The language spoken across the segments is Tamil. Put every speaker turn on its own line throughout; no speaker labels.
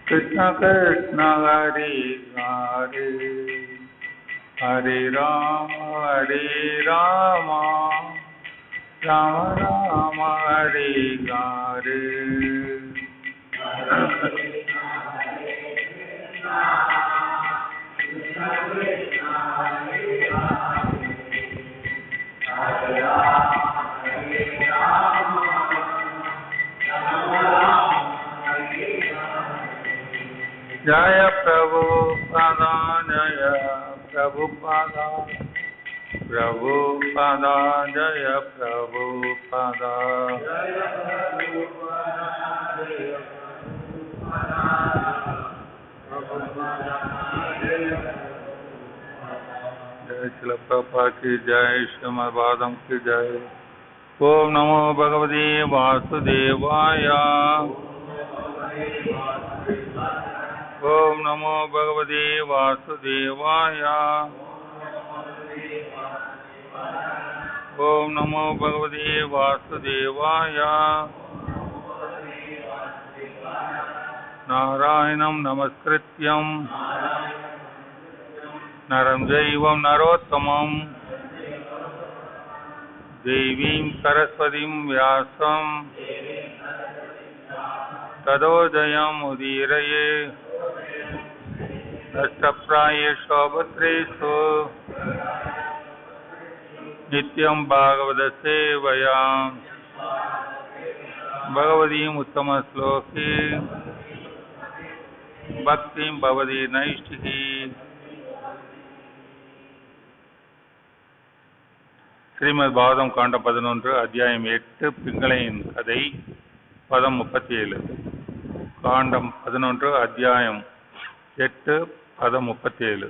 कृष्ण कृष्ण हरे हरे हरे राम राम राम हरे हरे। जय प्रभुपादा जय प्रभुपादा प्रभुपादा जय प्रभुपादा। जय श्रील प्रभुपाद की जय, श्रीमद् भागवतम की जय। ओम नमो भगवते वासुदेवाय। ओम नमो भगवते वासुदेवाय। ओम नमो भगवते वासुदेवाय। नारायणं नमस्कृत्यं नरं चैव नरोत्तमं देवीं सरस्वतीं व्यासं ततो जयमुदीरये। नष्टप्रायेषु भद्रेषु नित्यं भागवत सेवया भगवतीम् उत्तमश्लोके भक्तिं भवति नैष्ठिकी। ஸ்ரீமத் பாகவதம் காண்டம் 11 அத்தியாயம் 8 பிங்களையின் கதை பதம் 37. காண்டம் 11 அத்தியாயம் 8 பதம் 37.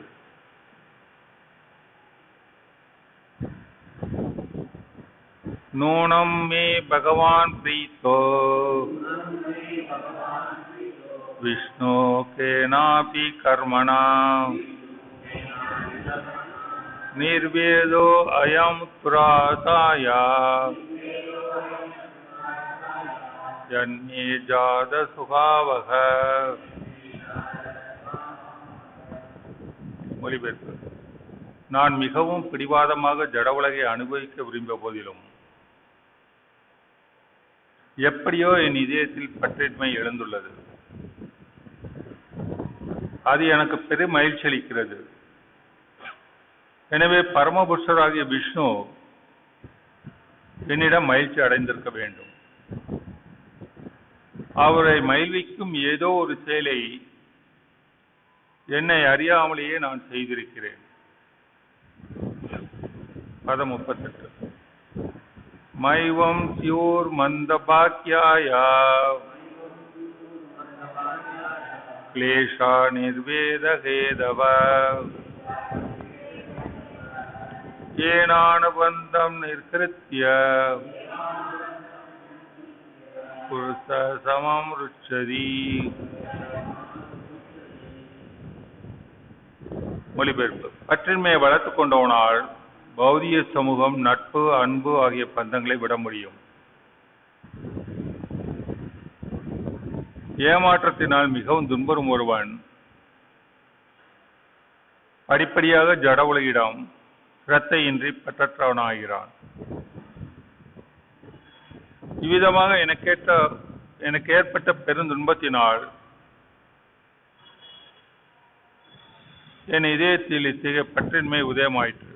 நூனம் மே பகவான் பிரீத்தோ விஷ்ணு கேனாபி கர்மணா निर्वेदो अयम पुराताया जन्ये जात सुखावह। மொழிபெயர்ப்பு. நான் மிகவும் பிடிவாதமாக ஜட உலகை அனுபவிக்க விரும்பிய போதிலும் எப்படியோ என் இதயத்தில் பற்றின்மை எழுந்துள்ளது. அது எனக்கு பெரும் மகிழ்ச்சி அளிக்கிறது. எனவே பரமபுருஷராகிய விஷ்ணு என்னிடம் மகிழ்ச்சி அடைந்திருக்க வேண்டும். அவரை மகிழ்விக்கும் ஏதோ ஒரு செயலை என்னை அறியாமலேயே நான் செய்திருக்கிறேன். பதம் 38. மைவம் சியோர் மந்த பாக்கியாயா கிளேஷா நிர்வேத ஹேதவ ஏனானுபந்தம் நிர்கிருத்ய புருஷ சமம் ருச்சதி. மொழிபெயர்ப்பு. பற்றின்மையை வளர்த்துக் கொண்டவனால் பௌதிக சமூகம், நட்பு, அன்பு ஆகிய பந்தங்களை விட முடியும். ஏமாற்றத்தினால் மிகவும் துன்புறும் ஒருவன் படிப்படியாக ஜட உலகிடம் சிரத்தையின்றி பற்றற்றவனாகிறான். இவ்விதமாக எனக்கு ஏற்பட்ட பெருந்துன்பத்தினால் என் இதயத்தில் இத்தகைய பற்றின்மை உதயமாயிற்று.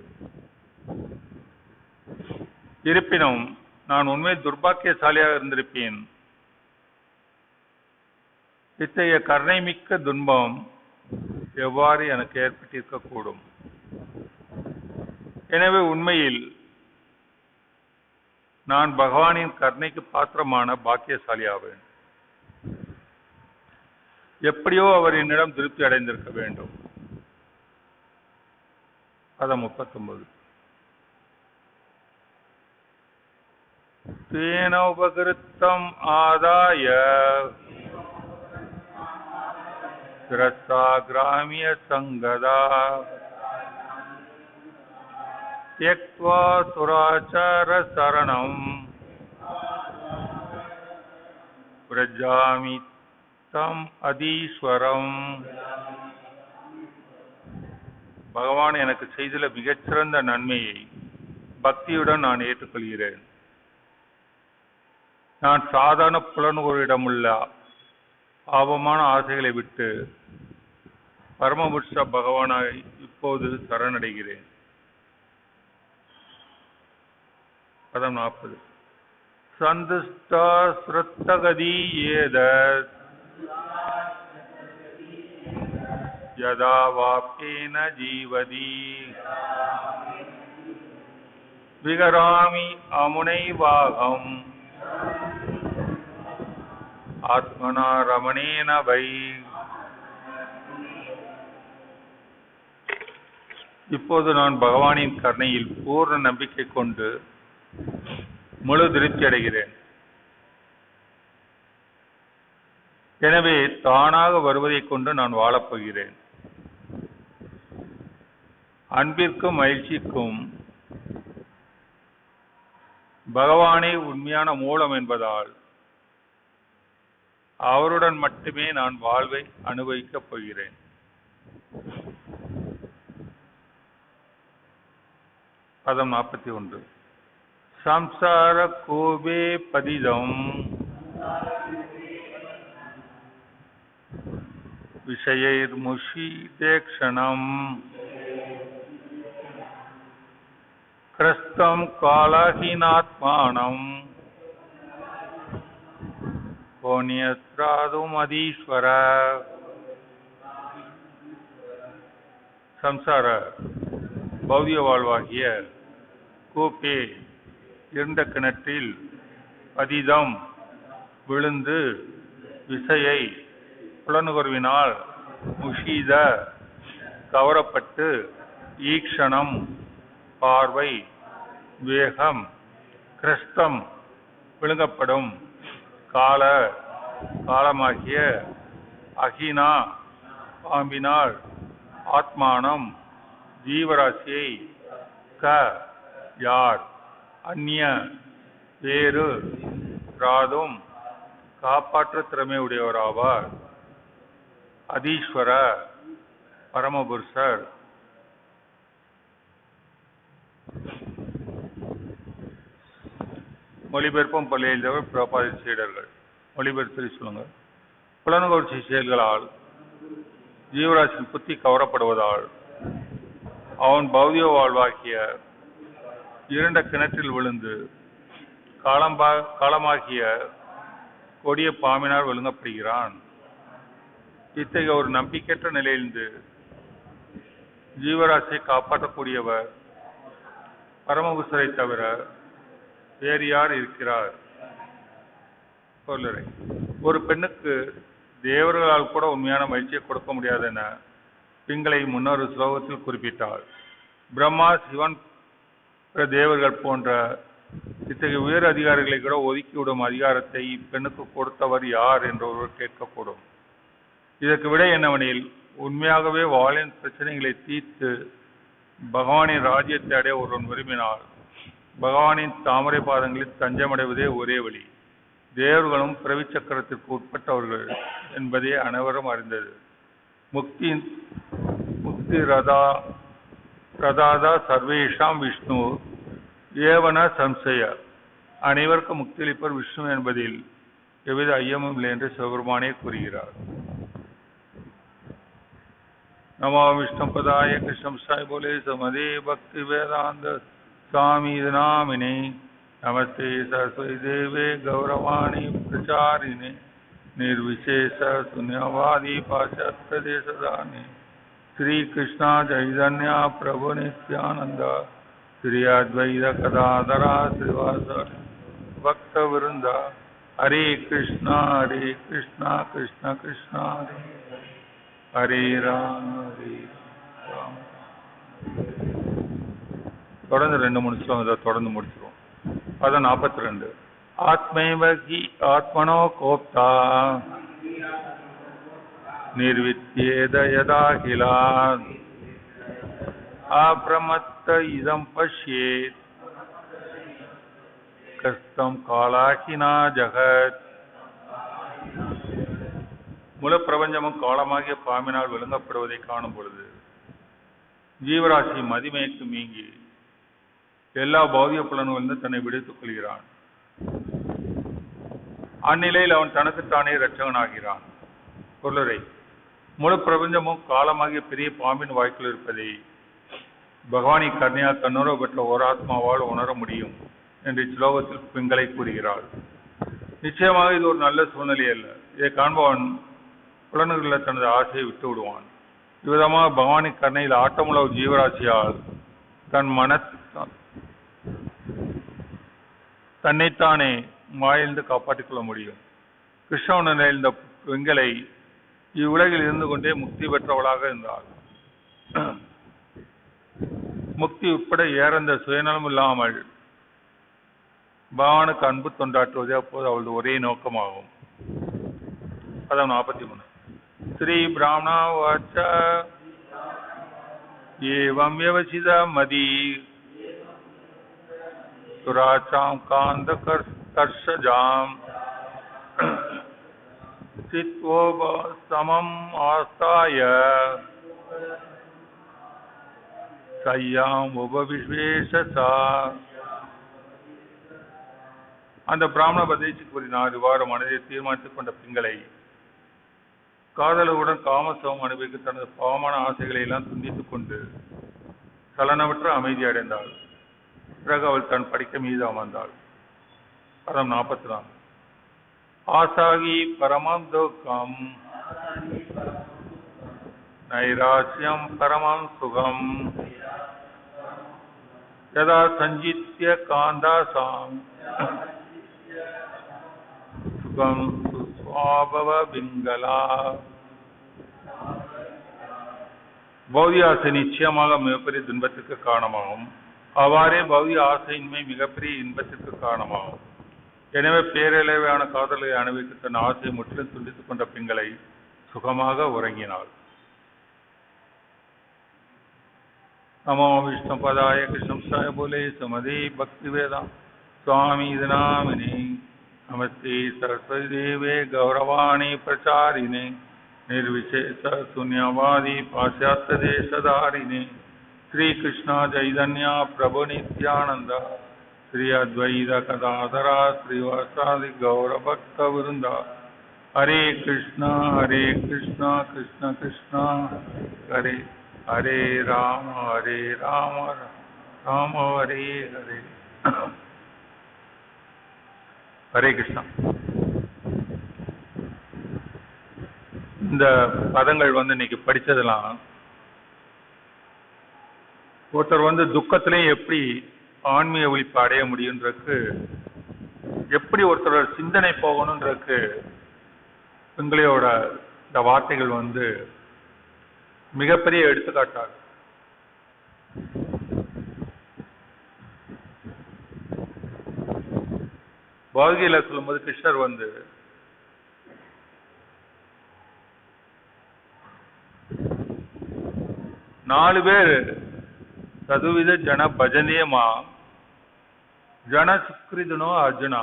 இருப்பினும் நான் உண்மை துர்பாக்கியசாலியாக இருந்திருப்பேன். இத்தகைய கருணை மிக்க துன்பம் எவ்வாறு எனக்கு ஏற்பட்டிருக்கக்கூடும்? எனவே உண்மையில் நான் பகவானின் கருணைக்கு பாத்திரமான பாக்கியசாலி ஆவேன். எப்படியோ அவர் என்னிடம் திருப்தி அடைந்திருக்க வேண்டும். பதம் 39. தேன உபகிருத்தம் ஆதாய சிரஸ்தா கிராமிய சங்கதா त्यक्त्वा सुराचार शरणं व्रजामि தம் அதீஸ்வரம். பகவான் எனக்கு செய்துள்ள மிகச்சிறந்த நன்மையை பக்தியுடன் நான் ஏற்றுக்கொள்கிறேன். நான் சாதாரண புலனுகரிடமுள்ள ஆபமான ஆசைகளை விட்டு பரமபுருஷ பகவானாய் இப்போது சரணடைகிறேன். பதம் 40. சந்துஷ்டா ஸ்ருத்தகதி ஏதத் யதா வாப்யேன ஜீவதி விகராமி அமுனைவாகம் ஆத்மனா ரமணேன வை. இப்போது நான் பகவானின் கருணையில் பூர்ண நம்பிக்கை கொண்டு முழு திருப்தி அடைகிறேன். எனவே தானாக வருவதை கொண்டு நான் வாழப்போகிறேன். அன்பிற்கும் மகிழ்ச்சிக்கும் பகவானே உண்மையான மூலம் என்பதால் அவருடன் மட்டுமே நான் வாழ்வை அனுபவிக்கப் போகிறேன். பதம் 41. சம்சார கோபே பதிதம் விஷயைர் முஷீதேக்ஷணம் கிருஸ்தம் காலஹீனாத்மானம் கோணியத்ராதும் அதீஸ்வர. சம்சார பௌதிக வாழ்வாகிய கோப்பே இருண்ட கிணற்றில் பதிதம் விழுந்து விசையை புலனுகர்வினால் முஷீத கவரப்பட்டு ஈக்ஷணம் பார்வை வேகம் கிருஷ்டம் விழுங்கப்படும் காலமாகிய அகினா பாம்பினால் ஆத்மானம் ஜீவராசியை யார் அந்நிய வேறு ராதும் காப்பாற்ற திறமை உடையவராவார். அதீஸ்வர பரமபுருஷர். மொழிபெயர்ப்பும் பள்ளி எழுந்தவர் பிரபாதி சீடர்கள். மொழிபெயர்த்து சொல்லுங்க. புலனுகர்ச்சி செயல்களால் ஜீவராசின் புத்தி கவரப்படுவதால் அவன் பௌதிக வாழ்வாக்கிய இருண்ட கிணற்றில் விழுந்து காலமாகிய கொடிய பாம்பினால் விழுங்கப்படுகிறான். இத்தகைய ஒரு நம்பிக்கையற்ற நிலையிலிருந்து ஜீவராசியை காப்பாற்றக்கூடியவர் பரமபுருஷரை தவிர வேறு யார் இருக்கிறார்? சொல்லறேன். ஒரு பெண்ணுக்கு தேவர்களால் கூட உண்மையான மகிழ்ச்சியை கொடுக்க முடியாது என பிங்களை முன்னொரு ஸ்லோகத்தில் குறிப்பிட்டார். பிரம்மா, சிவன், தேவர்கள் போன்ற இத்தகைய உயர் அதிகாரிகளை கூட ஒதுக்கிவிடும் அதிகாரத்தை இப்பெண்ணுக்கு கொடுத்தவர் யார் என்று ஒருவர் கேட்கக்கூடும். இதற்கு விட என்னவெனில், உண்மையாகவே வாழின் பிரச்சனைகளை தீர்த்து பகவானின் ராஜ்யத்தை அடைய ஒருவன் விரும்பினால் பகவானின் தாமரை பாதங்களில் தஞ்சமடைவதே ஒரே வழி. தேவர்களும் பிறவி சக்கரத்திற்கு உட்பட்டவர்கள் என்பதே அனைவரும் அறிந்தது. முக்தி ரதாதா சர்வேஷாம் விஷ்ணு ஏவன சம்சய. அனைவருக்கும் முக்தியளிப்பர் விஷ்ணு என்பதில் எவ்வித ஐயமும் இல்லை என்று சிவபெருமானே கூறுகிறார். நமோ விஷ்ணு பதாய கிருஷ்ணம் சாய் போலே சமதே பக்தி வேதாந்த स्वामी नामिने नमस्ते सरस्वती देवे गौरवाणी प्रचारिणे निर्विशेष शून्यवादी पाश्चात्य देशदाने श्री कृष्णा चैतन्य प्रभु नित्यानंद श्री अद्वैत कदाधरा श्रीवास भक्त वृंद हरे कृष्णा कृष्ण कृष्ण हरे राम தொடர்ந்து 2-3 ஸ்லோகம் தொடர்ந்து முடிச்சிருவோம். பதம் 42. ஆத்மைவகி ஆத்மனோ கோப்தா நிர்வித்யேத யதாகிலா அப்ரமத்த இதம் பஷ்யேத் கஸ்தம் காலாகினா ஜகத். முழு பிரபஞ்சமும் காலமாகிய பாம்பினால் விழுங்கப்படுவதை காணும் பொழுது ஜீவராசி மதிமயக்கு மீங்கி எல்லா பௌதிக புலன்களிலிருந்து தன்னை விடுத்துக் கொள்கிறான். அந்நிலையில் அவன் தனக்குத்தானே இரட்சகனாகிறான். பொருளரை முழு பிரபஞ்சமும் காலமாகிய பெரிய பாம்பின் வாய்க்குள் இருப்பதை பகவானி கர்ணியா தன்னுறவு பெற்ற ஒரு ஆத்மாவால் உணர முடியும் என்று ஸ்லோகத்தில் பிங்களை கூறுகிறாள். நிச்சயமாக இது ஒரு நல்ல சூழ்நிலை அல்ல. இதை காண்பவன் புலன்களில் தனது ஆசையை விட்டு விடுவான். இவ்விதமாக பகவானி கர்ணையில் ஆட்டமுள்ள ஜீவராசியால் தன்னைத்தானே மாயிலிருந்து காப்பாற்றிக் கொள்ள முடியும். கிருஷ்ணனில் இந்த பெண்களை இவ்வுலகில் இருந்து கொண்டே முக்தி பெற்றவளாக இருந்தாள். முக்தி உட்பட ஏறந்த சுயநலம் இல்லாமல் பகவானுக்கு அன்பு தொண்டாற்றுவதே அப்போது அவளது ஒரே நோக்கமாகும். பதம் 43. ஸ்ரீ பிராமணா வாச்ச ஏவம் வியவசித மதி சுராச்சாம் காந்த கர்ஷஜாம் சித்வோப சமம் ஆஸ்தாய சையாம் உபவிஸ்வேஷசா. அந்த பிராமண பதேசி கூறினார், இவ்வாறு மனதை தீர்மானித்துக் கொண்ட பிங்களை காதலுடன் காமசவம் அனுபவிக்க தனது பாவமான ஆசைகளை எல்லாம் துண்டித்துக் கொண்டு சலனமற்ற அமைதி அடைந்தாள். பிறகு அவள் தன் படிக்க மீது அமர்ந்தாள். பதம் 44. ஆசாகி பரமம் துக்கம் நைராஸ்யம் பரமம் சுகம் யதா சஞ்சித்ய காந்தாசாம் சுகம் சுஸ்வாபவ பிங்களா. பௌதிக ஆசை நிச்சயமாக மிகப்பெரிய துன்பத்திற்கு காரணமாகும். அவ்வாறே பௌதிக ஆசையின்மை மிகப்பெரிய இன்பத்திற்கு காரணமாகும். எனவே பேரளவான காதலை அனுபவித்து தன் ஆசையை முற்றிலும் துண்டித்துக் கொண்ட பெண்களை சுகமாக உறங்கினாள். நமோ விஷ்ணு பதாய கிருஷ்ணாய போலே சுமதி பக்தி வேதா சுவாமி இதனாமினி நமஸ்தே சரஸ்வதி தேவே கௌரவாணி பிரச்சாரிணே निर्विशेष शून्यवादी पाश्चात्य देशधारिणे श्री कृष्ण चैतन्य प्रभु नित्यानंद श्री अद्वैत कदाधरा श्रीवासादि गौर भक्त वृंद. हरे कृष्ण कृष्ण कृष्ण हरे हरे राम राम हरे हरे. हरे कृष्ण. இந்த பதங்கள் இன்னைக்கு படிச்சதெல்லாம் ஒருத்தர் துக்கத்திலையும் எப்படி ஆன்மீக விழிப்பு அடைய முடியும்ன்றதுக்கு, எப்படி ஒருத்தர் சிந்தனை போகணும்ன்றதுக்கு பெண்களோட இந்த வார்த்தைகள் மிகப்பெரிய எடுத்துக்காட்டாக. பகவத்கீதையில சொல்லும்போது கிருஷ்ணர் 4 பேர் சதுவித ஜன பஜனியமா ஜன சுக்ரிதனோ அர்ஜுனா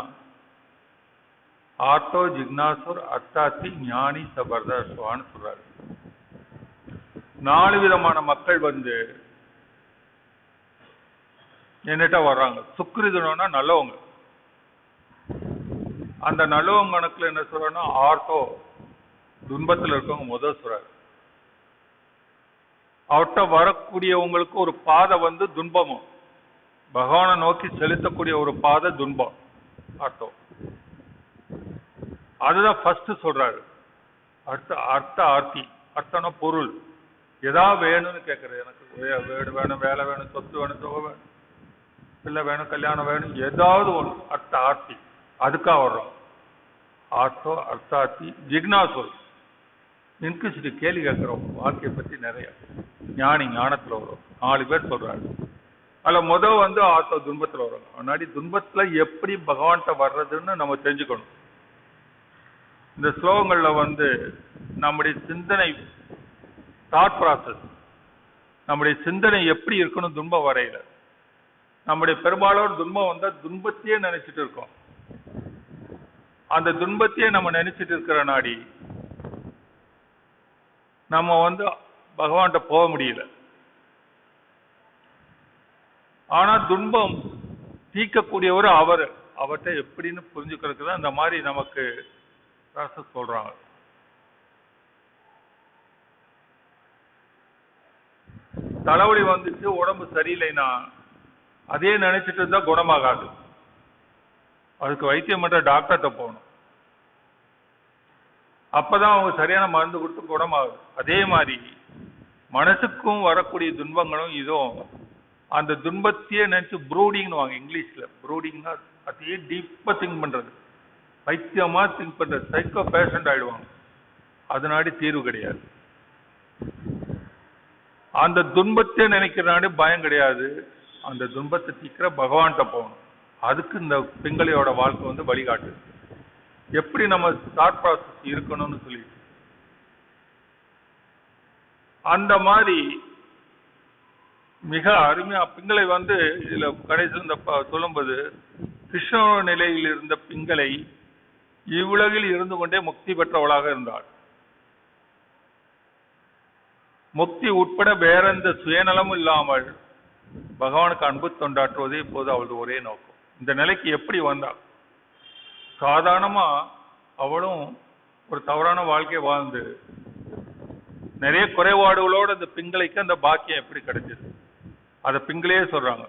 ஆர்த்தோ ஜிக்னாசுர் அர்த்தாத்தி ஞானி சபர்தான்னு சொல்றாரு. 4 விதமான மக்கள் என்னட்ட வர்றாங்க. சுக்ரிதனோன்னா நல்லவங்க. அந்த நல்லவங்க கணக்குல என்ன சொல்றோம்னா ஆர்த்தோ துன்பத்தில் இருக்கவங்க முதல் சொல்றாரு. அவர்கிட்ட வரக்கூடியவங்களுக்கு ஒரு பாதை துன்பமும் பகவானை நோக்கி செலுத்தக்கூடிய ஒரு பாதை துன்பம் அர்த்தம். அதுதான் ஃபர்ஸ்ட் சொல்றாரு. அர்த்த ஆர்த்தி. அர்த்தம்னா பொருள். ஏதாவது வேணும்னு கேட்கறது. எனக்கு வீடு வேணும், வேலை வேணும், சொத்து வேணும், தொகை வேணும், பிள்ளை வேணும், கல்யாணம் வேணும், ஏதாவது ஒன்று. அர்த்த ஆர்த்தி. அதுக்காக வர்றோம். ஆர்த்தோ அர்த்தார்த்தி. ஜிக்னாசுர் இன்குசிட்டி, கேள்வி கேட்கிறோம் வாழ்க்கையை பற்றி நிறைய. ஞானி ஞானத்துல வரும். 4 பேர் சொல்றாரு. அதுல முதல் ஆர்த்தோ துன்பத்துல வரும். முன்னாடி துன்பத்துல எப்படி பகவான்கிட்ட வர்றதுன்னு நம்ம தெரிஞ்சுக்கணும். இந்த ஸ்லோகங்கள்ல நம்முடைய சிந்தனை தாட் ப்ராசஸ், நம்முடைய சிந்தனை எப்படி இருக்கணும் துன்பம் வரையில. நம்முடைய பெரும்பாலான துன்பம் வந்தா துன்பத்தையே நினைச்சிட்டு இருக்கோம். அந்த துன்பத்தையே நம்ம நினைச்சிட்டு இருக்கிற நாடி நம்ம பகவான்கிட்ட போக முடியல. ஆனா துன்பம் தீர்க்கக்கூடியவர் அவர்கிட்ட எப்படின்னு புரிஞ்சுக்கிறதுக்கு தான் இந்த மாதிரி நமக்கு சொல்றாங்க. தலைவலி வந்துச்சு, உடம்பு சரியில்லைன்னா அதே நினைச்சிட்டு இருந்தா குணமாகாது. அதுக்கு வைத்தியம் பண்ற டாக்டர்கிட்ட போகணும். அப்பதான் அவங்க சரியான மருந்து கொடுத்து குணமாகுது. அதே மாதிரி மனசுக்கும் வரக்கூடிய துன்பங்களும் இதுவும் அந்த துன்பத்தையே நினைச்சு ப்ரூடிங்னு வாங்க இங்கிலீஷ்ல. ப்ரூடிங்னா அதையே டீப்பா திங்க் பண்றது, பைத்தியமா திங்க் பண்றது, சைக்கோ பேஷண்ட் ஆயிடுவாங்க. அதனாடி தீர்வு கிடையாது. அந்த துன்பத்தை நினைக்கிறனாடி பயம் கிடையாது. அந்த துன்பத்தை தீக்கிற பகவான்கிட்ட போகணும். அதுக்கு இந்த பிங்களையோட வாழ்க்கை வழிகாட்டு, எப்படி நம்ம தாட் ப்ராசஸ் இருக்கணும்னு சொல்லி. அந்த மாதிரி மிக அருமையா பிங்களை இதுல கடைசியில் சொல்லும்போது, கிருஷ்ண நிலையில் இருந்த பிங்களை இவ்வுலகில் இருந்து கொண்டே முக்தி பெற்றவளாக இருந்தாள். முக்தி உட்பட வேற எந்த சுயநலமும் இல்லாமல் பகவானுக்கு அன்பு தொண்டாற்றுவதே இப்போது அவளது ஒரே நோக்கம். இந்த நிலைக்கு எப்படி வந்தாள்? சாதாரணமா அவளும் ஒரு தவறான வாழ்க்கையை வாழ்ந்து நிறைய குறைபாடுகளோடு அந்த பிங்களைக்கு அந்த பாக்கியம் எப்படி கிடைச்சது அதை பிங்களே சொல்றாங்க.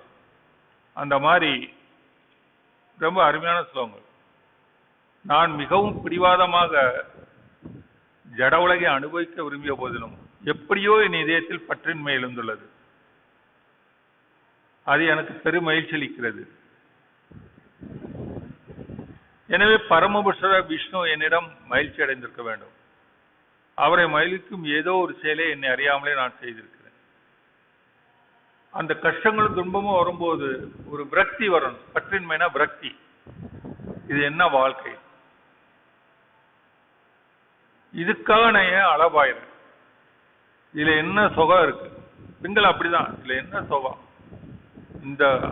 அந்த மாதிரி ரொம்ப அருமையான ஸ்லோகங்கள். நான் மிகவும் பிடிவாதமாக ஜட உலகை அனுபவிக்க விரும்பிய போதிலும் எப்படியோ என் இதயத்தில் பற்றின்மை எழுந்துள்ளது. அது எனக்கு பெரும் மகிழ்ச்சி அளிக்கிறது. எனவே பரமபுருஷர விஷ்ணு என்னிடம் மகிழ்ச்சி அடைந்திருக்க வேண்டும். அவரை மகிழ்விக்கும் ஏதோ ஒரு செயலை என்னை அறியாமலே நான் செய்திருக்கிறேன். அந்த கஷ்டங்களும் துன்பமும் வரும்போது ஒரு விரக்தி வரணும். பற்றின்மைனா விரக்தி. இது என்ன வாழ்க்கை? இதுக்காக நான் ஏன் அளவாயிறேன்? இதுல என்ன சுகம் இருக்கு? பெண்கள் அப்படிதான். இதுல என்ன சுகம்?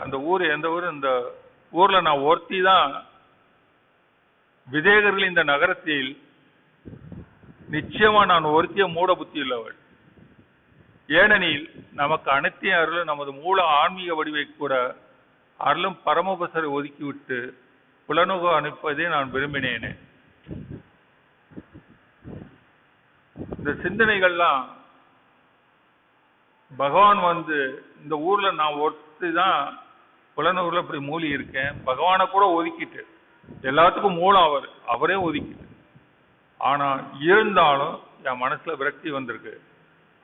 அந்த ஊர் எந்த ஊர்? இந்த ஊர்ல நான் ஒருத்தி தான் விதேகர்கள். இந்த நகரத்தில் நிச்சயமா நான் ஒருத்திய மூட புத்தி உள்ளவள். ஏனெனில் நமக்கு அனைத்தையும் அருளும் நமது மூல ஆன்மீக வடிவை கூட அருளும் பரமபுருஷரை ஒதுக்கிவிட்டு புலனுக அனுப்பதே நான் விரும்பினேனே. இந்த சிந்தனைகள்லாம் பகவான் இந்த ஊர்ல நான் ஒருத்தி தான் புலனூர்ல இப்படி மூலி இருக்கேன். பகவானை கூட ஒதுக்கிட்டு, எல்லாத்துக்கும் மூலம் அவரே ஒதுக்கிட்டு, ஆனா இருந்தாலும் என் மனசுல விரக்தி வந்திருக்கு.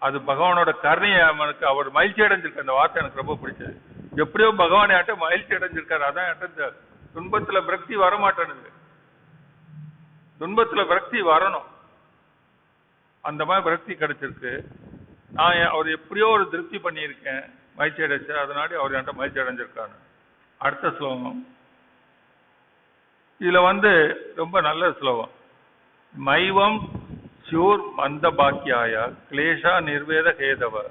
அது பகவானோட கருணையை எனக்கு அவர் மகிழ்ச்சி அடைஞ்சிருக்கு. அந்த வார்த்தை எனக்கு ரொம்ப பிடிச்சது. எப்படியோ பகவான் என்கிட்ட மகிழ்ச்சி அடைஞ்சிருக்காரு. அதான் என்கிட்ட துன்பத்துல விரக்தி வரமாட்டேனுது. துன்பத்துல விரக்தி வரணும். அந்த மாதிரி விரக்தி கிடைச்சிருக்கு. நான் அவர் எப்படியோ ஒரு திருப்தி பண்ணியிருக்கேன், மகிழ்ச்சி அடைச்சு. அதனால அவர் என்கிட்ட மகிழ்ச்சி அடைஞ்சிருக்காரு. அடுத்த ஸ்லோகம். இதுல ரொம்ப நல்ல ஸ்லோகம். மைவம் சூர் மந்த பாக்கியாய கிளேஷா நிர்வேத கேதவ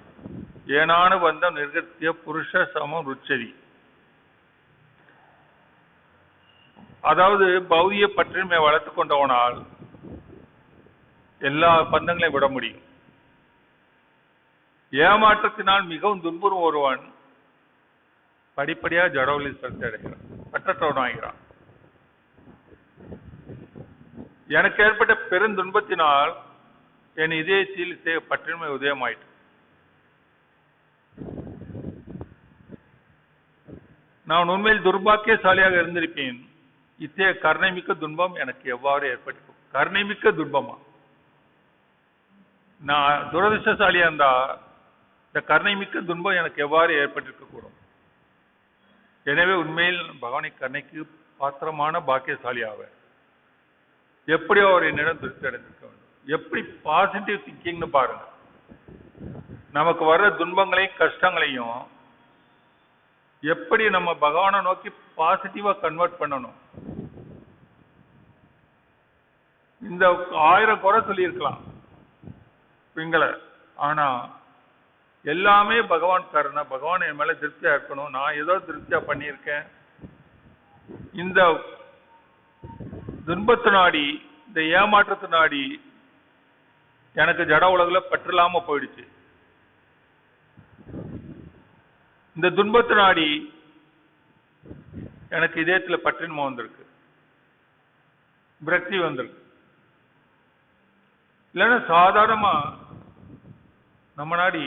ஏனானு பந்தம் நிர்கத்திய புருஷ சமம் ருச்சதி. அதாவது பௌதிய பற்றின்மை வளர்த்து கொண்டவனால் எல்லா பந்தங்களையும் விட முடியும். ஏமாற்றத்தினால் மிகவும் துன்புறும் ஒருவன் படிப்படியா ஜடவலி செலுத்தி அடைகிறான், பற்றற்றவன் ஆகிறான். எனக்கு ஏற்பட்ட பெருந்துன்பத்தினால் என் இதயத்தில் பற்றின்மை உதயமாயிற்று. நான் உண்மையில் துர்பாக்கியசாலியாக இருந்திருப்பேன். இத்தகைய கருணைமிக்க துன்பம் எனக்கு எவ்வாறு ஏற்பட்டிருக்கும்? கருணைமிக்க துன்பமா? நான் துரதிருஷ்டசாலியா இருந்தா இந்த கருணைமிக்க துன்பம் எனக்கு எவ்வாறு ஏற்பட்டிருக்க கூடும்? எனவே உண்மையில் பகவானை கருணைக்கு பாத்திரமான பாக்கியசாலி ஆவேன். எப்படி அவர் என்னிடம் திருப்தி அடைந்திருக்க வேண்டும்? எப்படி பாசிட்டிவ் திங்கிங்னு பாருங்க. நமக்கு வர்ற துன்பங்களையும் கஷ்டங்களையும் எப்படி நம்ம பகவானை நோக்கி பாசிட்டிவா கன்வெர்ட் பண்ணணும். இந்த 1000 குறை சொல்லியிருக்கலாம் பிங்களை, ஆனா எல்லாமே பகவான் கருணை. பகவான் என் மேல திருப்தியா இருக்கணும், நான் ஏதோ திருப்தியா பண்ணியிருக்கேன். இந்த துன்பத்து நாடி, இந்த ஏமாற்றத்து நாடி எனக்கு ஜட உலகில் பற்றில்லாம போயிடுச்சு. இந்த துன்பத்து நாடி எனக்கு இதயத்துல பற்றின்மை வந்திருக்கு, விரக்தி வந்திருக்கு. இல்லைன்னா சாதாரணமா நம்ம நாடி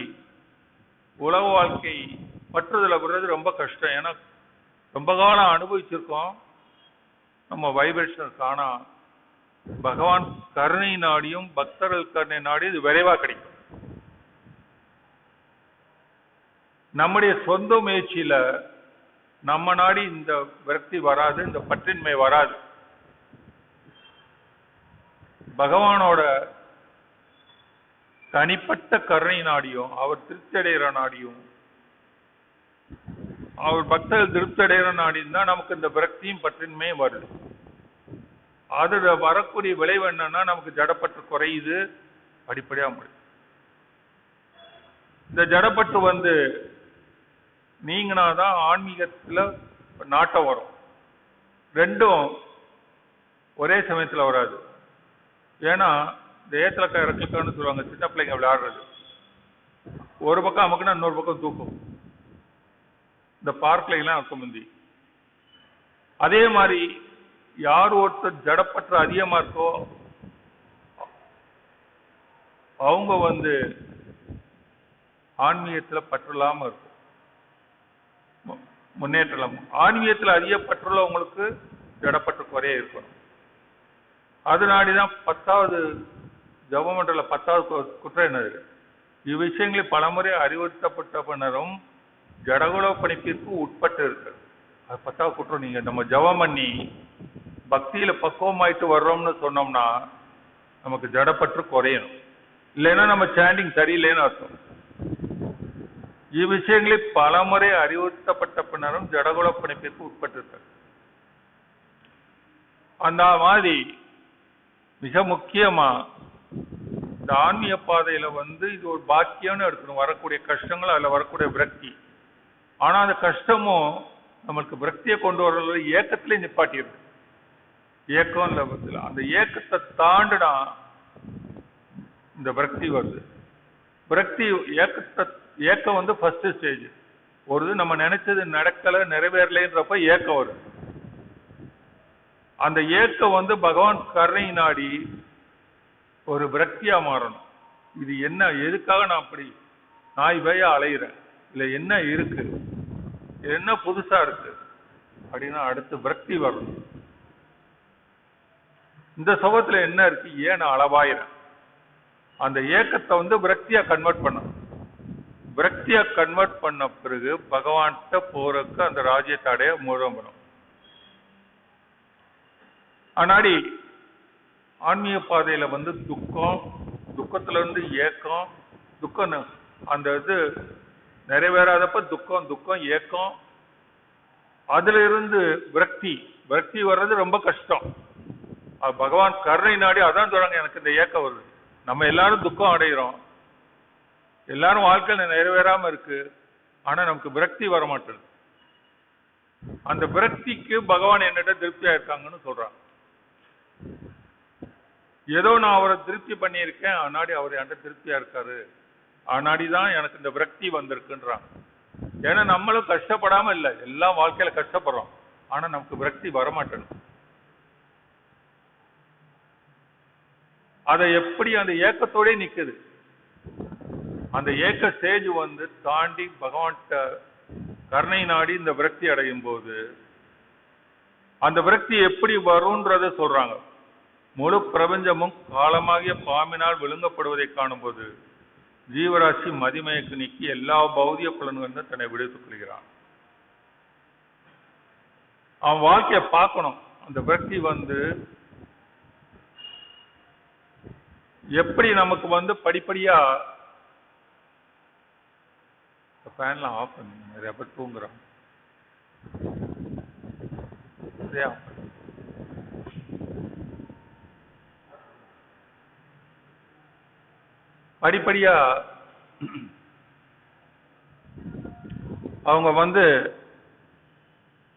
உலக வாழ்க்கை பற்றுதல விடுறது ரொம்ப கஷ்டம். ஏன்னா ரொம்ப காலம் அனுபவிச்சிருக்கோம். நம்ம வைப்ரேஷன் காணா பகவான் கருணை நாடியும் பக்தர்கள் கருணை நாடி இது விரைவா கிடைக்கும். நம்முடைய சொந்த முயற்சியில நம்ம நாடி இந்த விரக்தி வராது, இந்த பற்றின்மை வராது. பகவானோட தனிப்பட்ட கருணை நாடியும் அவர் திருப்தி அடைகிற நாடியும் அவர் பக்தர்கள் திருப்தி அடைகிற நாடியும் தான் நமக்கு இந்த விரக்தியும் பற்றின்மையும் வருது. அதுல வரக்கூடிய விளைவு என்னன்னா நமக்கு ஜடப்பற்று குறையுது, படிப்படியா முடியும். இந்த ஜடப்பற்று நீங்கனாதான் ஆன்மீகத்துல நாட்டம் வரும். ரெண்டும் ஒரே சமயத்துல வராது. ஏன்னா இந்த ஏத்தலக்கா இறக்கலக்கான்னு சொல்லுவாங்க, சின்ன பிள்ளைங்க விளையாடுறது. ஒரு பக்கம் அமுக்குன்னா இன்னொரு பக்கம் தூக்கும். இந்த பார்க்ல எல்லாம் அக்க முந்தி அதே மாதிரி யார் ஒருத்தர் ஜடப்பற்று அதிகமா இருக்கோ அவங்க ஆன்மீகத்துல பற்றுலாம இருக்கும், முன்னேற்றம். ஆன்மீகத்துல அதிக பற்றுள்ளவங்களுக்கு ஜடப்பற்று குறைய இருக்கணும். அதனாடிதான் 10வது ஜபமண்டல 10வது குற்றம் என்னது, இவ்விஷயங்களை பலமுறை அறிவுறுத்தப்பட்ட பின்னரும் ஜடகுல பணிப்பிற்கு உட்பட்டு இருக்கு. அது 10வது குற்றம். நீங்க நம்ம ஜபம் பண்ணி பக்தியில பக்குவமாயிட்டு வர்றோம்னு சொன்னோம்னா நமக்கு ஜடப்பற்று குறையணும். இல்லைன்னா நம்ம சாண்டிங் சரியில்லைன்னு அர்த்தம். இவ்விஷயங்களை பலமுறை அறிவுறுத்தப்பட்ட பின்னரும் ஜடகுல பணிப்பிற்கு உட்பட்டு இருக்கு. அந்த மாதிரி மிக முக்கியமா இந்த ஆன்மீக பாதையில இது ஒரு பாக்கியம்னு எடுக்கணும். வரக்கூடிய கஷ்டங்கள், அதுல வரக்கூடிய விரக்தி. ஆனா அந்த கஷ்டமும் நம்மளுக்கு விரக்தியை கொண்டு வர்றது ஏக்கத்திலே நிப்பாட்டியிருக்கு. ஏக்கம் லபத்துல அந்த ஏக்கத்தை தாண்டினா இந்த விரக்தி வருது. விரக்தி ஏக்கம் ஃபர்ஸ்ட் ஸ்டேஜ். நம்ம நினைச்சது நடக்கல, நிறைவேறலைன்றப்ப ஏக்கம் வருது. அந்த ஏக்கம் பகவான் கருணை நாடி ஒரு விரக்தியா மாறணும். இது என்ன, எதுக்காக நான் அப்படி நாய் பய அலையிறேன், இல்ல என்ன இருக்கு, என்ன புதுசா இருக்கு அப்படின்னா அடுத்து விரக்தி வரணும். இந்த சுகத்துல என்ன இருக்கு, ஏன் அளவாயிரம். அந்த ஏக்கத்தை விரக்தியா கன்வெர்ட் பண்ண, விரக்தியா கன்வெர்ட் பண்ண பிறகு பகவான்கிட்ட போறதுக்கு அந்த ராஜ்யத்தை அடைய முழம்பணும். ஆனாடி ஆன்மீக பாதையில துக்கம், துக்கத்துல இருந்து ஏக்கம், துக்கம் அந்த நிறைவேறாதப்ப துக்கம், துக்கம் ஏக்கம், அதுல இருந்து விரக்தி, விரக்தி வர்றது ரொம்ப கஷ்டம். பகவான் கருணை நாடி அதான் சொல்றாங்க, எனக்கு இந்த ஏக்கம் வருது. நம்ம எல்லாரும் துக்கம் அடைகிறோம், எல்லாரும் வாழ்க்கையில நிறைவேறாம இருக்கு, ஆனா நமக்கு விரக்தி வர மாட்டேங்குது. அந்த விரக்திக்கு பகவான் என்னிட்ட திருப்தியா இருக்காங்கன்னு சொல்றாங்க. ஏதோ நான் அவரை திருப்தி பண்ணியிருக்கேன், ஆனாடி அவர் என்கிட்ட திருப்தியா இருக்காரு, ஆனாடிதான் எனக்கு இந்த விரக்தி வந்திருக்குன்றாங்க. ஏன்னா நம்மளும் கஷ்டப்படாம இல்லை, எல்லாம் வாழ்க்கையில கஷ்டப்படுறோம், ஆனா நமக்கு விரக்தி வரமாட்டேங்குது. அதை எப்படி அந்த ஏக்கத்தோட நிக்குது. அந்த ஏக்க ஸ்டேஜ் தாண்டி பகவான்கிட்ட கருணை நாடி இந்த விரக்தி அடையும் போது அந்த விரக்தி எப்படி வரும்ன்றத சொல்றாங்க. முழு பிரபஞ்சமும் காலமாகிய பாம்பினால் விழுங்கப்படுவதை காணும் போது ஜீவராசி மதிமயக்கு நீக்கி எல்லா பௌதிக புலன்களும் தன்னை விடுத்துக் கொள்கிறான். அவன் வாழ்க்கையை பார்க்கணும். அந்த விரக்தி எப்படி நமக்கு படிப்படியா ஃபேன்லாம் ஆஃப் பண்ணி நிறைய பேர் தூங்குறான். படிப்படியா அவங்க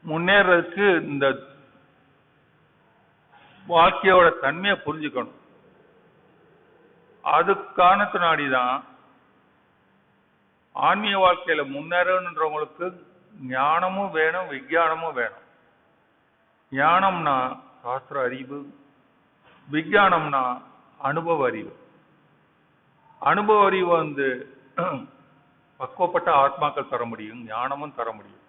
முன்னேறதுக்கு இந்த வாழ்க்கையோட தன்மையை புரிஞ்சுக்கணும். அது காரணத்தினாடி தான் ஆன்மீக வாழ்க்கையில முன்னேறணுன்றவங்களுக்கு ஞானமும் வேணும், விஞ்ஞானமும் வேணும். ஞானம்னா சாஸ்திர அறிவு, விஞ்ஞானம்னா அனுபவ அறிவு. அனுபவ அறிவு பக்குவப்பட்ட ஆத்மாக்கள் தர முடியும், ஞானமும் தர முடியும்.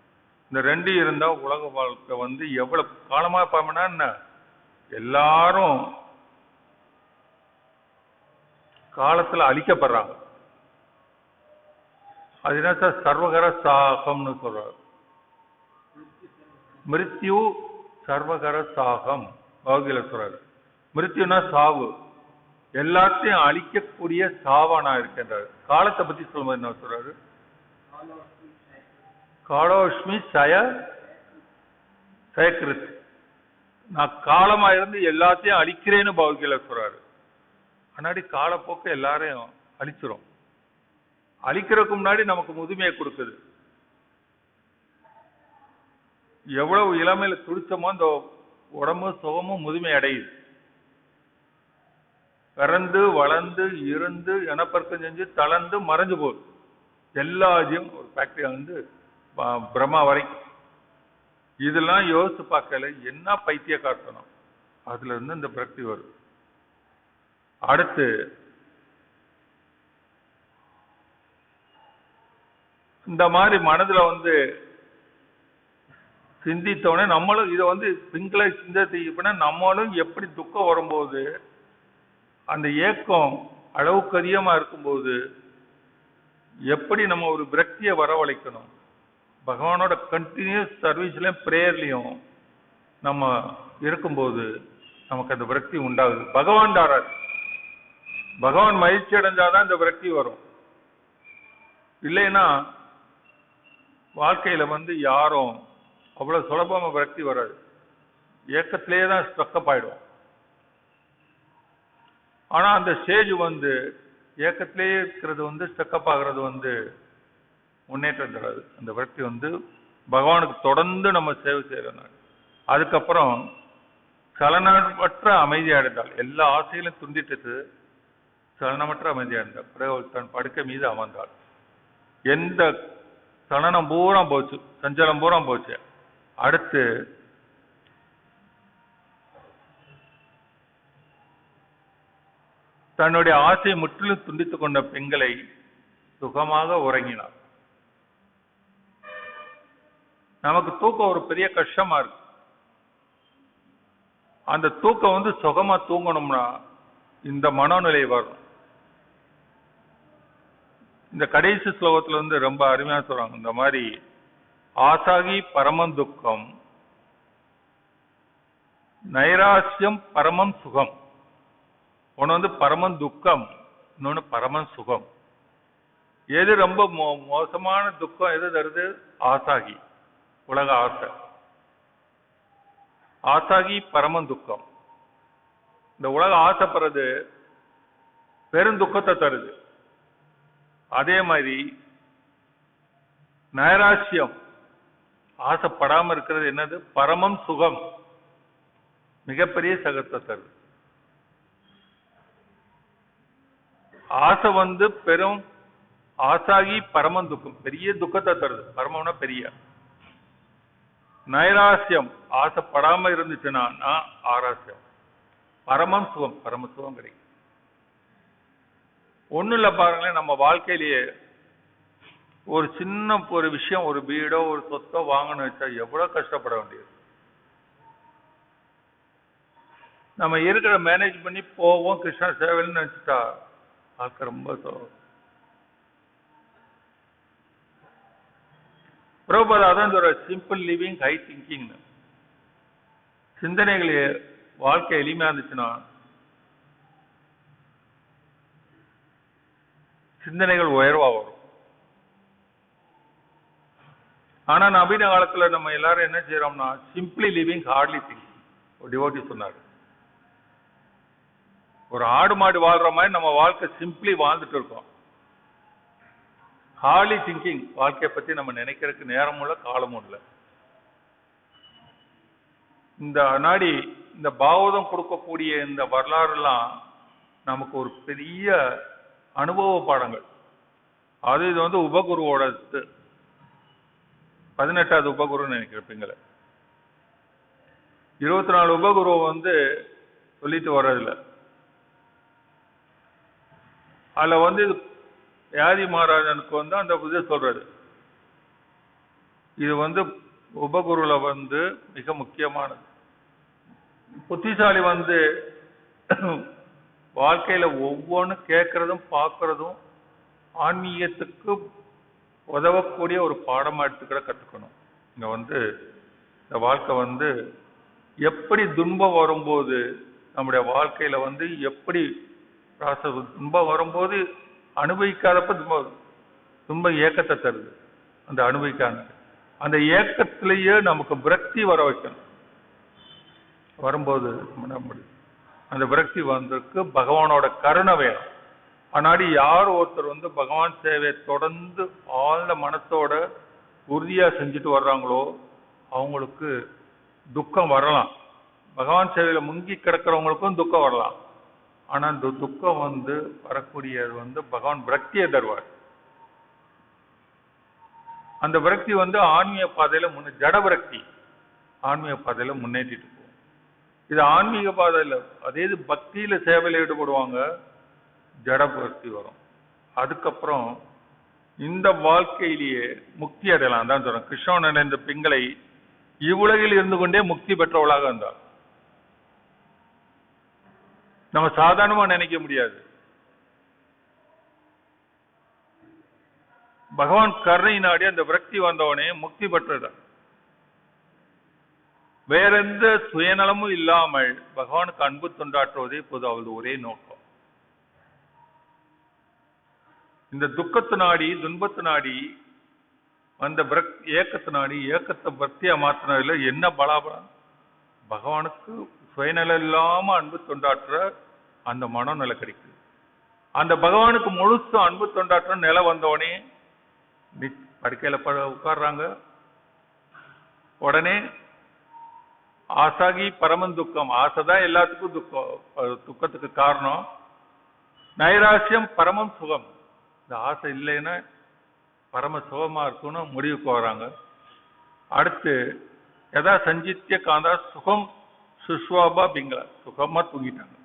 இந்த ரெண்டு இருந்தா உலக வாழ்க்கை எவ்வளவு காலமா பாமனா என்ன, எல்லாரும் காலத்துல அழிக்கப்படுறாங்க. அது என்ன சார், சர்வகர சாகம்னு சொல்றாரு. மிருத்யு சர்வகர சாகம் பௌதியில சொல்றாரு. மிருத்யுனா சாவு, எல்லாத்தையும் அழிக்கக்கூடிய சாவானா இருக்கின்றார். காலத்தை பத்தி சொல்லும்போது என்ன சொல்றாரு, காலோஷ்மி சயக்கிருத், நான் காலமா இருந்து எல்லாத்தையும் அழிக்கிறேன்னு பௌதியில சொல்றாரு. முன்னாடி காலப்போக்கு எல்லாரையும் அழிச்சிரும். அழிக்கிறதுக்கு முன்னாடி நமக்கு முதுமையை கொடுக்குது. எவ்வளவு இளமையில துடிச்சமோ அந்த உடம்பு சுகமும் முதுமை அடையுது. பிறந்து வளர்ந்து இருந்து இனப்பெருக்கம் செஞ்சு தளர்ந்து மறைஞ்சு போகுது. எல்லாத்தையும் ஒரு ஃபேக்டரி பிரம்மா வரைக்கும். இதெல்லாம் யோசிச்சு பார்க்கல, என்ன பைத்தியக்காரத்தனம். அதுல இருந்து இந்த பிரக்தி வரும். அடுத்து இந்த மாதிரி மனதுல சிந்தித்தோடனே நம்மளும் இதை பிங்களை சிந்திப்பா நம்மளும் எப்படி துக்கம் வரும்போது அந்த ஏக்கம் அளவுக்கு அதிகமா இருக்கும்போது எப்படி நம்ம ஒரு விரக்தியை வரவழைக்கணும். பகவானோட கண்டினியூஸ் சர்வீஸ்லயும் பிரேயர்லயும் நம்ம இருக்கும்போது நமக்கு அந்த விரக்தி உண்டாகுது. பகவான் தாரார். பகவான் மகிழ்ச்சி அடைஞ்சாதான் இந்த விரக்தி வரும். இல்லைன்னா வாழ்க்கையில யாரும் அவ்வளவு சுலபமா விரக்தி வராது. ஏக்கத்திலேயே தான் ஸ்ட்ரக்கப் ஆயிடும். ஆனா அந்த ஸ்டேஜ் ஏக்கத்திலேயே இருக்கிறது ஸ்ட்ரக்கப் ஆகிறது முன்னேற்றம் தராது. அந்த விரக்தி பகவானுக்கு தொடர்ந்து நம்ம சேவை செய்யறோம். அதுக்கப்புறம் சலனமற்ற அமைதி அடைந்தால், எல்லா ஆசைகளும் துண்டிட்டு சலனமற்ற அமைதி அடைந்தால், பிறகு தன் படுக்கை மீது அமர்ந்தாள். எந்த சலனம் பூரா போச்சு, சஞ்சலம் பூரா போச்சு. அடுத்து தன்னுடைய ஆசையை முற்றிலும் துண்டித்துக் கொண்ட பெண்களை சுகமாக உறங்கினார். நமக்கு தூக்கம் ஒரு பெரிய கஷ்டமா இருக்கு. அந்த தூக்கம் சுகமா தூங்கணும்னா இந்த மனோநிலை வரும். இந்த கடைசி ஸ்லோகத்துல ரொம்ப அருமையா சொல்றாங்க. இந்த மாதிரி ஆசாகி பரமம் துக்கம், நைராசியம் பரமம் சுகம். ஒன்னு பரமம் துக்கம், இன்னொன்னு பரமம் சுகம். எது ரொம்ப மோசமான துக்கம் எது தருது? ஆசாகி, உலக ஆசை. ஆசாகி பரமம் துக்கம். இந்த உலக ஆசைப்படுறது பெரும் துக்கத்தை தருது. அதே மாதிரி நைராசியம், ஆசைப்படாம இருக்கிறது என்னது? பரமம் சுகம், மிகப்பெரிய சகத்தை தருது. ஆசை பெரும் ஆசாகி பரமம் துக்கம், பெரிய துக்கத்தை தருது. பரமம்னா பெரிய. நைராசியம், ஆசைப்படாம இருந்துச்சுன்னா ஆராசியம். பரமம் சுகம், பரம சுகம் கிடைக்கும். ஒண்ணும் இல்ல பாருங்களேன், நம்ம வாழ்க்கையிலேயே ஒரு சின்ன ஒரு விஷயம், ஒரு வீடோ ஒரு சொத்தோ வாங்கணும்னு வச்சா எவ்வளவு கஷ்டப்பட வேண்டியது. நம்ம இருக்கிற மேனேஜ் பண்ணி போவோம், கிருஷ்ண சேவைன்னு நினைச்சிட்டா பார்க்க ரொம்ப பிரபுபாதான் ஒரு சிம்பிள் லிவிங் ஹை திங்கிங். சிந்தனைகள் வாழ்க்கை எளிமையா இருந்துச்சுன்னா சிந்தனைகள் உயர்வா வரும். ஆனா நவீன காலத்துல நம்ம எல்லாரும் என்ன செய்யறோம்னா சிம்பிளி லிவிங் ஹார்ட்லி திங்கிங். ஒரு டிவோட்டி சொன்னாரு, ஒரு ஆடு மாடு வாழ்ற மாதிரி நம்ம வாழ்க்கை சிம்பிளி வாழ்ந்துட்டு இருக்கோம். ஹார்ட்லி திங்கிங், வாழ்க்கையை பத்தி நம்ம நினைக்கிறதுக்கு நேரமும் இல்லை காலமும் இல்லை. இந்த நாடி இந்த பாவதம் கொடுக்கக்கூடிய இந்த வரலாறு எல்லாம் நமக்கு ஒரு பெரிய அனுபவ பாடங்கள். அது இது வந்து உபகுருவோட 18வது உபகுருன்னு நினைக்கிறேன் பிங்களை. 24 உபகுருவை வந்து சொல்லிட்டு வர்றதில்ல. அதுல வந்து இது வியாதி மகாராஜனுக்கு வந்து அந்த இதை சொல்றது. இது வந்து உபகுருல வந்து மிக முக்கியமானது. புத்திசாலி வந்து வாழ்க்கையில ஒவ்வொன்றும் கேட்கறதும் பார்க்கறதும் ஆன்மீகத்துக்கு உதவக்கூடிய ஒரு பாடமா எடுத்துக்கிற கத்துக்கணும். இங்க வந்து இந்த வாழ்க்கை வந்து எப்படி துன்பம் வரும்போது நம்முடைய வாழ்க்கையில வந்து எப்படி துன்பம் வரும்போது அனுபவிக்காதப்ப துன்ப ஏக்கத்தை தருது. அந்த அனுபவிக்காத அந்த ஏக்கத்திலேயே நமக்கு விரக்தி வர வைக்கணும். வரும்போது அந்த விரக்தி வந்ததுக்கு பகவானோட கருணை வேணும். ஆனாடி யார் ஒருத்தர் வந்து பகவான் சேவையை தொடர்ந்து ஆழ்ந்த மனத்தோட உறுதியா செஞ்சுட்டு வர்றாங்களோ அவங்களுக்கு துக்கம் வரலாம். பகவான் சேவையில முங்கி கிடக்கிறவங்களுக்கும் துக்கம் வரலாம். ஆனா இந்த துக்கம் வந்து வரக்கூடியது வந்து பகவான் விரக்தியை தருவார். அந்த விரக்தி வந்து ஆன்மீக பாதையில ஜட விரக்தி ஆன்மீக பாதையில முன்னேற்றிட்டு போகும். இது ஆன்மீக பாதையில அதே பக்தியில சேவையில ஈடுபடுவாங்க, ஜட விரக்தி வரும். அதுக்கப்புறம் இந்த வாழ்க்கையிலேயே முக்தி அடையலாம் தான் சொல்றேன். கிருஷ்ணன் இந்த பிங்களை இவ்வுலகில் இருந்து கொண்டே முக்தி பெற்றவளாக இருந்தார். நம்ம சாதாரணமா நினைக்க முடியாது. பகவான் கருணை நாடி அந்த விரக்தி வந்தவனே முக்தி பெற்றதான். வேற எந்த சுயநலமும் இல்லாமல் பகவானுக்கு அன்பு தொண்டாற்றுவதே இப்போது அவளது ஒரே நோக்கம். இந்த துக்கத்து நாடி துன்பத்து நாடி அந்த ஏக்கத்து நாடி ஏக்கத்தை பக்தியா மாத்தினதுல என்ன பலாபலம்? பகவானுக்கு சுயநலம் இல்லாம அன்பு தொண்டாற்ற அந்த மனநிலை கிடைக்குது. அந்த பகவானுக்கு முழுசு அன்பு தொண்டாற்ற நிலை வந்தவனே படுக்கையில உட்கார்றாங்க. உடனே ஆசாகி பரமன் துக்கம். ஆசைதான் எல்லாத்துக்கும் துக்கத்துக்கு காரணம். நைராசியம் பரமம் சுகம். இந்த ஆசை இல்லைன்னா பரம சுகமா இருக்குன்னு முடிவுக்கு வராங்க. அடுத்து எதா சஞ்சித்ய காந்தா சுகம் சுஷ்வாபா பிங்களா சுகமா தூங்கிட்டாங்க.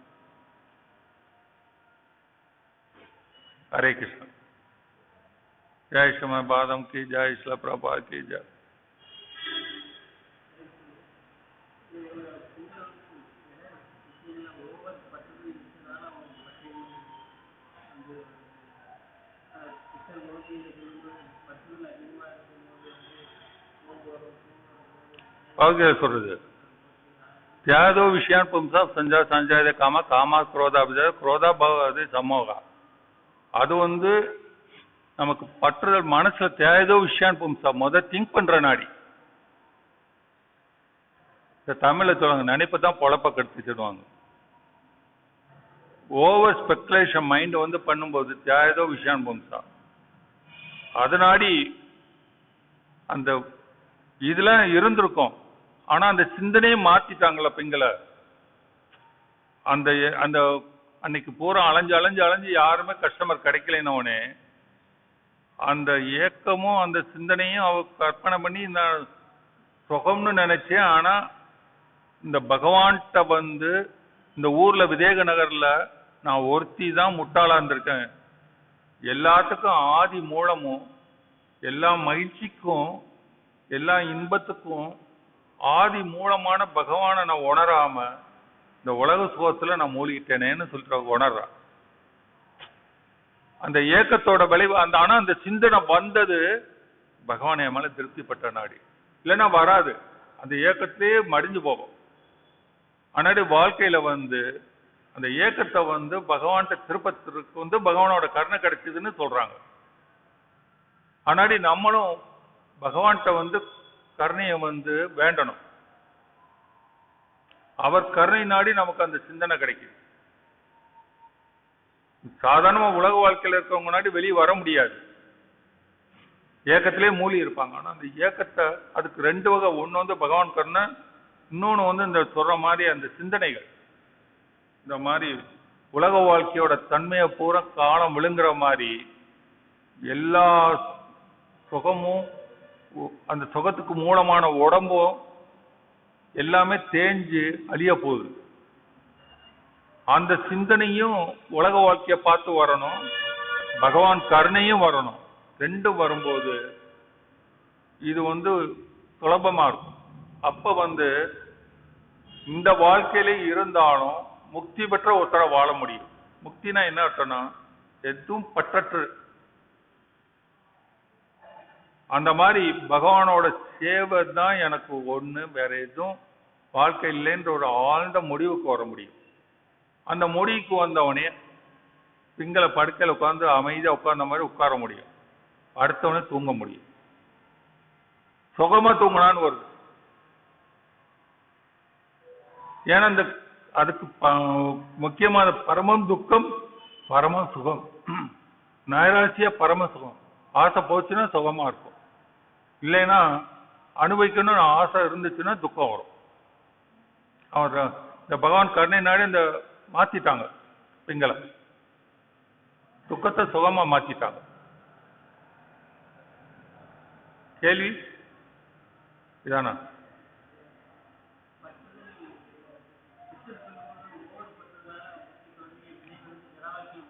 ஹரே கிருஷ்ணன். ஜெய் ஸ்ரீ பாதம் கி ஜெய், ஸ்ரீல பிரபா கி ஜெய். சொல்றது தியாதோ விஷயான் பும்சா சஞ்சா சஞ்சாத காமா காமா குரோதா குரோதா பவது சமோகா. அது வந்து நமக்கு பற்றுதல் மனசுல தியாதோ விஷயான் பும்சா திங்க் பண்ற நாடி. இந்த தமிழ்ல சொல்லுவாங்க நினைப்பதான் பொழப்ப கெடுத்துடுவாங்க. ஓவர் ஸ்பெகுலேஷன் மைண்ட் வந்து பண்ணும்போது தியாதோ விஷயான் பும்சா அதனாடி அந்த இதெல்லாம் இருந்திருக்கும். ஆனா அந்த சிந்தனையே மாத்திட்டாங்களா பெண்களை. அந்த அந்த அன்னைக்கு பூரா அலைஞ்சு அலைஞ்சு அலைஞ்சு யாருமே கஸ்டமர் கிடைக்கலன்னே அந்த ஏக்கமும் அந்த சிந்தனையும் அவ கற்பனை பண்ணி இந்த சுகம்னு நினைச்சேன். ஆனா இந்த பகவான்கிட்ட வந்து இந்த ஊர்ல விதேக நகர்ல நான் ஒருத்தி தான் முட்டாளா இருந்திருக்கேன். எல்லாத்துக்கும் ஆதி மூலமும் எல்லா மகிழ்ச்சிக்கும் எல்லா இன்பத்துக்கும் ஆதி மூலமான பகவானை நான் உணராம இந்த உலக சுகத்துல நான் மூழ்கிட்டேனேன்னு சொல்ற உணர்றா. அந்த ஏக்கத்தோட விளைவு அந்த ஆனா அந்த சிந்தனை வந்தது பகவான் என் மேல திருப்திப்பட்ட நாடி. இல்லைன்னா வராது, அந்த ஏக்கத்திலேயே மடிஞ்சு போகும். ஆனாடி வாழ்க்கையில வந்து அந்த ஏக்கத்தை வந்து பகவான்கிட்ட திருப்பத்திற்கு வந்து பகவானோட கருணை கிடைச்சதுன்னு சொல்றாங்க. ஆனாடி நம்மளும் பகவான்கிட்ட வந்து கருணையை வந்து வேண்டணும். அவர் கருணை நாடி நமக்கு அந்த சிந்தனை கிடைக்குது. சாதாரணமா உலக வாழ்க்கையில இருக்கவங்க முன்னாடி வெளியே வர முடியாது, ஏக்கத்திலே மூழ்கி இருப்பாங்க. ஆனா அந்த ஏக்கத்தை அதுக்கு ரெண்டு வகை. ஒண்ணு வந்து பகவான் கருணை, இன்னொன்னு வந்து இந்த சொல்ற மாதிரி அந்த சிந்தனைகள். இந்த மாதிரி உலக வாழ்க்கையோட தன்மையை பூரா காலம் விழுங்குற மாதிரி எல்லா சுகமும் அந்த சுகத்துக்கு மூலமான உடம்பும் எல்லாமே தேஞ்சு அழிய போகுது. அந்த சிந்தனையும் உலக வாழ்க்கைய பார்த்து வரணும், பகவான் கருணையும் வரணும். ரெண்டும் வரும்போது இது சுலபமா இருக்கும். அப்ப இந்த வாழ்க்கையில இருந்தாலும் முக்தி பெற்ற ஒருத்தர வாழ முடியும். முக்தினா என்ன அர்த்தம்னா எதுவும் பற்றற்று, அந்த மாதிரி பகவானோட சேவை தான் எனக்கு ஒண்ணு, வேற எதுவும் வாழ்க்கை இல்லைன்ற ஒரு ஆழ்ந்த முடிவுக்கு வர முடியும். அந்த முடிவுக்கு வந்தவனே பிங்கள படுக்கையில் உட்கார்ந்து அமைதியா உட்கார்ந்த மாதிரி உட்கார முடியும். அடுத்தவனே தூங்க முடியும். சுகமா தூங்கினான்னு வருது. ஏன்னா அதுக்கு முக்கியமான பரமம் துக்கம், பரம சுகம். நைராசியா பரம சுகம். ஆசை போச்சுன்னா சுகமா இருக்கும், இல்லைன்னா அனுபவிக்கணும்னு ஆசை இருந்துச்சுன்னா துக்கம் வரும். அவர் இந்த பகவான் கருணை நாடு இந்த மாத்திட்டாங்க, பிங்கள துக்கத்தை சுகமா மாத்திட்டாங்க. கேள்வி இதானா?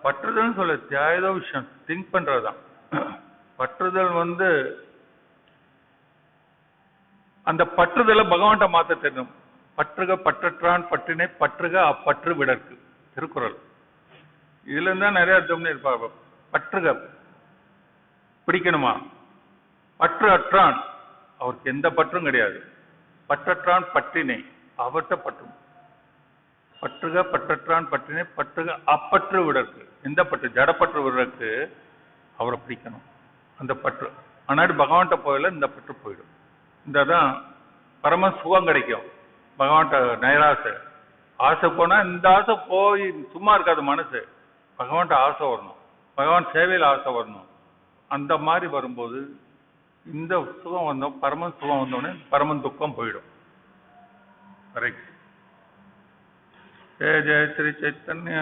பற்றுதல் சொல்ல ஏதோ விஷயம் திங்க் பண்றதுதான். பற்றுதல் அந்த பற்றுதலை பகவான்கிட்ட மாத்த தெரியும். பற்றுக பற்றற்றான் பற்றினை பற்றுக அப்பற்று விடற்கு, திருக்குறள். இதுல இருந்தா நிறைய அர்த்தம் இருப்பாங்க. பற்றுக பிடிக்கணுமா, பற்று அற்றான் அவருக்கு எந்த பற்றும் கிடையாது. பற்றற்றான் பற்றினை அவர்கிட்ட பற்றும். பற்றுக பற்றற்றான் பற்றினை பற்றுக அப்பற்று விடற்கு, எந்த பற்று, ஜடப்பற்று விடற்கு அவரை பிடிக்கணும். அந்த பற்று ஆனாடி பகவான்கிட்ட போயில இந்த பற்று போயிடும். இந்ததான் பரம சுகம் கிடைக்கும். பகவான்கிட்ட நைராசை ஆசை போனா இந்த ஆசை போய் சும்மா இருக்காது மனசு. பகவான்கிட்ட ஆசை வரணும், பகவான் சேவையில் ஆசை வரணும். அந்த மாதிரி வரும்போது இந்த சுகம் வந்தோம், பரம சுகம் வந்தோடனே பரம துக்கம் போயிடும். கரெக்ட். ஜெய ஜெய ஸ்ரீ சைத்தன்ய